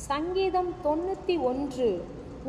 சங்கீதம் 91.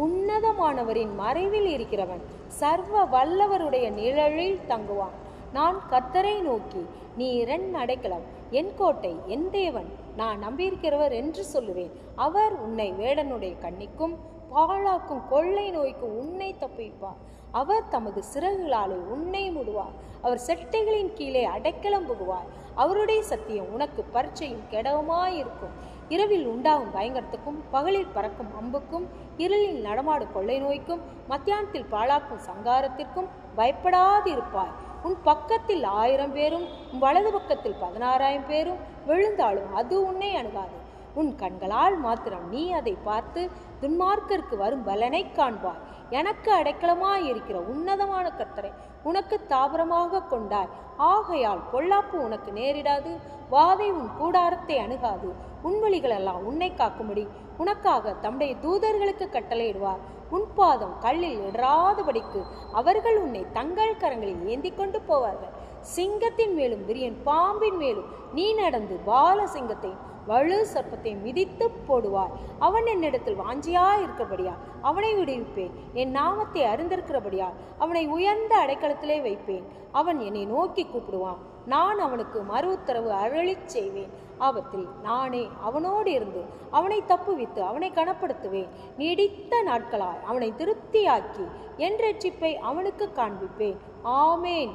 உன்னதமானவரின் மறைவில் இருக்கிறவன் சர்வ வல்லவருடைய நிழலில் தங்குவான். நான் கர்த்தரை நோக்கி, நீர் என் அடைக்கலம், என் கோட்டை, என் தேவன், நான் நம்பியிருக்கிறவர் என்று சொல்லுவேன். அவர் உன்னை வேடனுடைய கண்ணிக்கும் பாழாக்கும் கொள்ளை நோய்க்கு உன்னை தப்பிப்பார். அவர் தமது சிறகுகளாலே உன்னை மூடுவார். அவர் செட்டைகளின் கீழே அடைக்கலம் புகுவார். அவருடைய சத்தியம் உனக்கு பரீட்சையும் கெடவுமாயிருக்கும். இரவில் உண்டாகும் பயங்கரத்துக்கும் பகலில் பறக்கும் அம்புக்கும் இருளில் நடமாடும் கொள்ளை நோய்க்கும் மத்தியானத்தில் பாழாக்கும் சங்காரத்திற்கும் பயப்படாதிருப்பாய். உன் பக்கத்தில் 1000 பேரும் உன் வலது பக்கத்தில் 16,000 பேரும் விழுந்தாலும் அது உன்னை அணுகாது. உன் கண்களால் மாத்திரம் நீ அதை பார்த்து துன்மார்க்கருக்கு வரும் பலனை காண்பாய். எனக்கு அடைக்கலமாயிருக்கிற உன்னதமான கர்த்தரை உனக்கு தாபரமாக கொண்டாய். ஆகையால் பொல்லாப்பு உனக்கு நேரிடாது, வாதை உன் கூடாரத்தை அணுகாது. உன் வழிகளெல்லாம் உன்னை காக்கும்படி உனக்காக தம்முடைய தூதர்களுக்கு கட்டளையிடுவார். உன் பாதம் கல்லில் இடராதபடிக்கு அவர்கள் உன்னை தங்கள் கரங்களில் ஏந்தி கொண்டு போவார்கள். சிங்கத்தின் மேலும் விரியன் பாம்பின் மேலும் நீ நடந்து பால சிங்கத்தை வலு சர்ப்பத்தை மிதித்து போடுவார். அவன் என்னிடத்தில் வாஞ்சியா இருக்கிறபடியா அவனை விடுவிப்பேன். என் நாமத்தை அறிந்திருக்கிறபடியா அவனை உயர்ந்த அடைக்கலத்திலே வைப்பேன். அவன் என்னை நோக்கி கூப்பிடுவான், நான் அவனுக்கு மறு உத்தரவு அருளிச் செய்வேன். ஆபத்தில் நானே அவனோடு இருந்து அவனை தப்புவித்து அவனை கனப்படுத்துவேன். நீடித்த நாட்களாய் அவனை திருப்தியாக்கி என் இரட்சிப்பை அவனுக்கு காண்பிப்பேன். ஆமேன்.